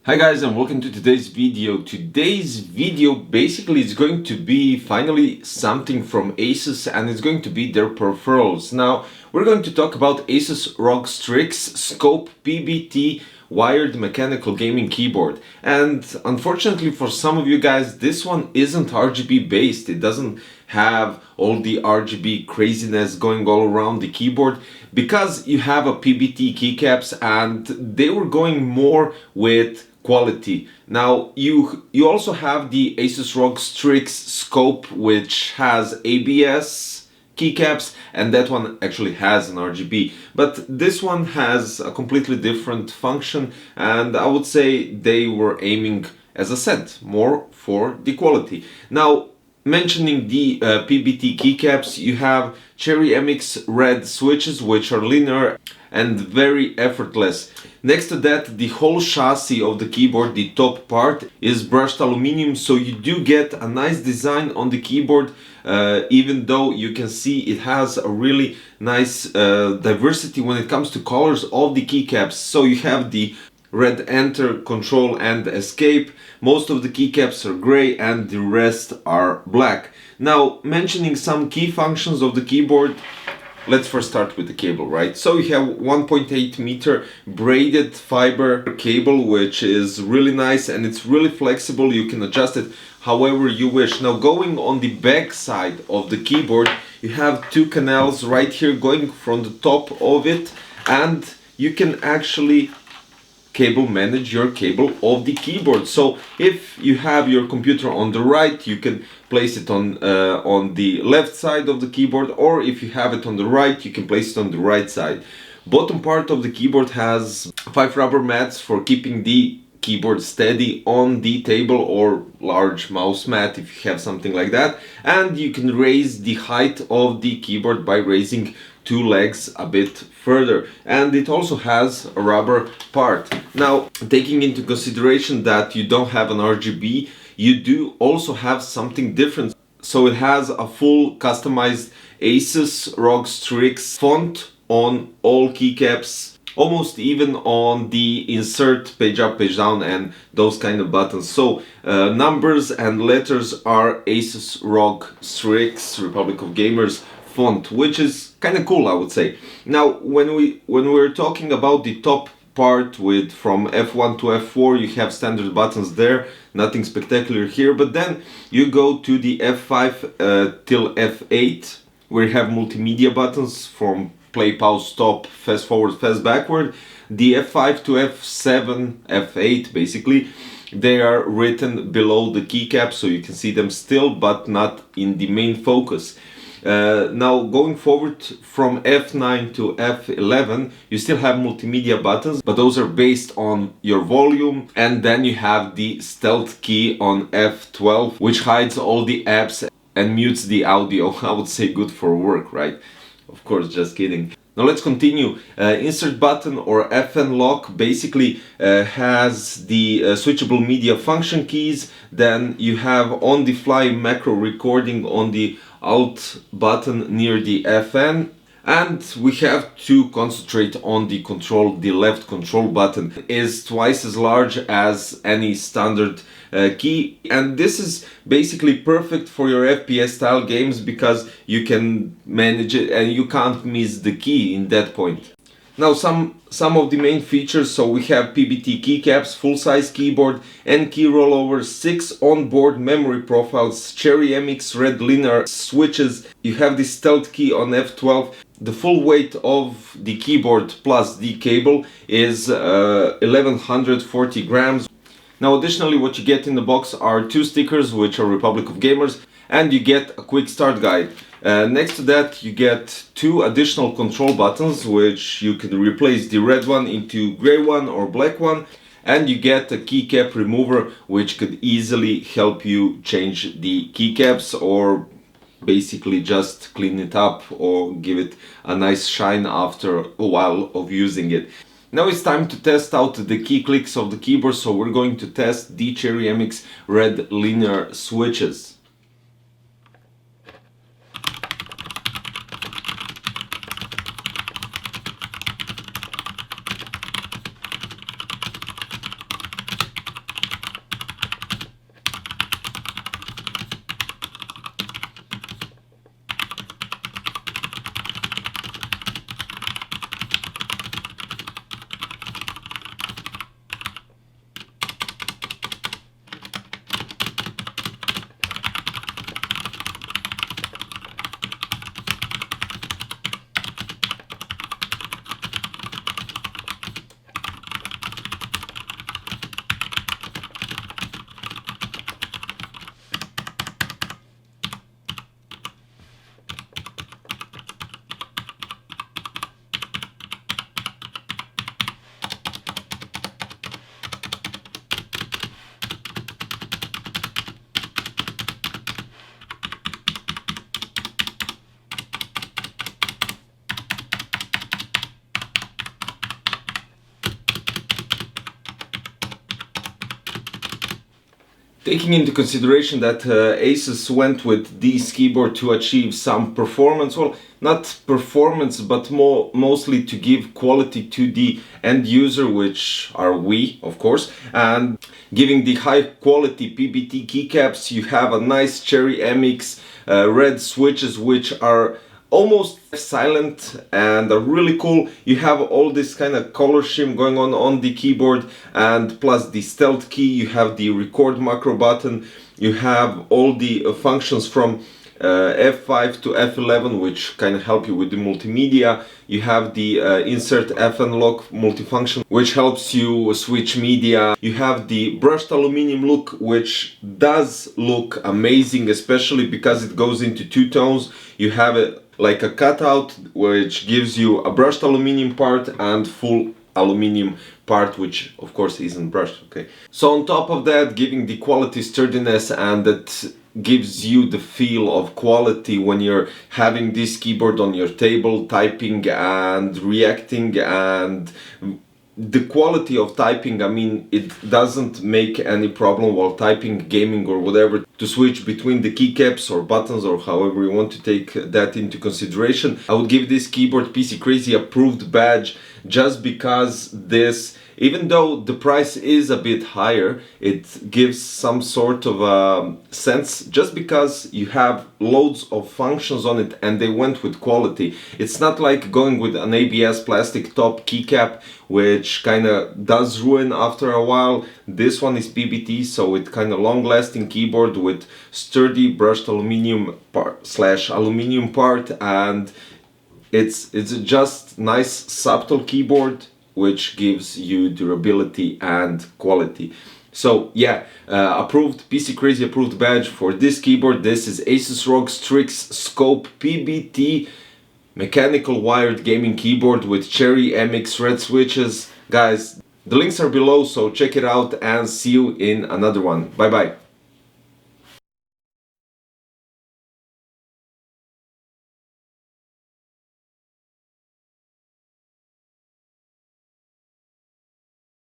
Hi guys, and welcome to today's video. Today's video basically is going to be finally something from ASUS, and it's going to be their peripherals. Now we're going to talk about ASUS ROG STRIX Scope PBT wired mechanical gaming keyboard. And unfortunately for some of you guys, this one isn't RGB based. It doesn't have all the RGB craziness going all around the keyboard because you have a PBT keycaps and they were going more with quality. Now you also have the ASUS ROG STRIX Scope, which has ABS keycaps, and that one actually has an RGB, but this one has a completely different function, and I would say they were aiming, as I said, more for the quality. Now, mentioning the PBT keycaps, you have Cherry MX red switches, which are linear and very effortless. Next to that, the whole chassis of the keyboard, the top part, is brushed aluminum, so you do get a nice design on the keyboard, even though you can see it has a really nice diversity when it comes to colors of the keycaps. So you have the red enter, control and escape. Most of the keycaps are gray and the rest are black. Now, mentioning some key functions of the keyboard, let's first start with the cable, right? So you have 1.8 meter braided fiber cable, which is really nice and it's really flexible. You can adjust it however you wish. Now, going on the back side of the keyboard, you have two canals right here going from the top of it, and you can actually cable manage your cable of the keyboard. So if you have your computer on the right, you can place it on the left side of the keyboard, or if you have it on the right, you can place it on the right side. Bottom part of the keyboard has 5 rubber mats for keeping the keyboard steady on the table, or large mouse mat if you have something like that, and you can raise the height of the keyboard by raising two legs a bit further, and it also has a rubber part. Now, taking into consideration that you don't have an RGB, you do also have something different. So it has a full customized ASUS ROG STRIX font on all keycaps, almost even on the insert, page up, page down, and those kind of buttons. So numbers and letters are ASUS ROG STRIX Republic of Gamers font, which is kind of cool, I would say. Now, when we're talking about the top part, with from F1 to F4, you have standard buttons there, nothing spectacular here. But then you go to the F5 till F8, where you have multimedia buttons from play, pause, stop, fast forward, fast backward. The F5 to F7, F8 basically, they are written below the keycap, so you can see them still, but not in the main focus. Now, going forward from F9 to F11, you still have multimedia buttons, but those are based on your volume. And then you have the stealth key on F12, which hides all the apps and mutes the audio. I would say good for work, right? Of course, just kidding. Now let's continue. Insert button, or FN lock, basically has the switchable media function keys. Then you have on the fly macro recording on the Alt button near the FN, and we have to concentrate on the control. The left control button is twice as large as any standard key, and this is basically perfect for your FPS style games because you can manage it and you can't miss the key in that point. Now, some of the main features. So we have PBT keycaps, full-size keyboard and key rollover, 6 onboard memory profiles, Cherry MX red linear switches. You have the stealth key on F12. The full weight of the keyboard plus the cable is 1140 grams. Now, additionally, what you get in the box are 2 stickers, which are Republic of Gamers, and you get a quick start guide. Next to that, you get 2 additional control buttons, which you can replace the red one into gray one or black one, and you get a keycap remover, which could easily help you change the keycaps, or basically just clean it up or give it a nice shine after a while of using it. Now it's time to test out the key clicks of the keyboard, so we're going to test the Cherry MX red linear switches. Taking into consideration that ASUS went with this keyboard to achieve some performance, well, not performance, but mostly to give quality to the end user, which are we, of course, and giving the high quality PBT keycaps, you have a nice Cherry MX red switches, which are almost silent and are really cool. You have all this kind of color scheme going on the keyboard, and plus the stealth key, you have the record macro button, you have all the functions from F5 to F11, which kind of help you with the multimedia. You have the insert F unlock multifunction, which helps you switch media. You have the brushed aluminum look, which does look amazing, especially because it goes into two tones. You have it like a cutout, which gives you a brushed aluminum part and full aluminum part, which of course isn't brushed. Okay, so on top of that, giving the quality sturdiness, and that gives you the feel of quality when you're having this keyboard on your table, typing and reacting, and the quality of typing, I mean, it doesn't make any problem while typing, gaming or whatever, to switch between the keycaps or buttons or however you want to take that into consideration. I would give this keyboard PC Crazy approved badge, just because this, even though the price is a bit higher, it gives some sort of sense, just because you have loads of functions on it and they went with quality. It's not like going with an ABS plastic top keycap, which kind of does ruin after a while. This one is PBT, so it's kind of long-lasting keyboard with sturdy brushed aluminum aluminum part, and it's just nice subtle keyboard which gives you durability and quality. So yeah, approved, PC Crazy approved badge for this keyboard. This is ASUS ROG STRIX Scope PBT mechanical wired gaming keyboard with Cherry MX red switches. Guys, the links are below, so check it out and see you in another one. Bye bye.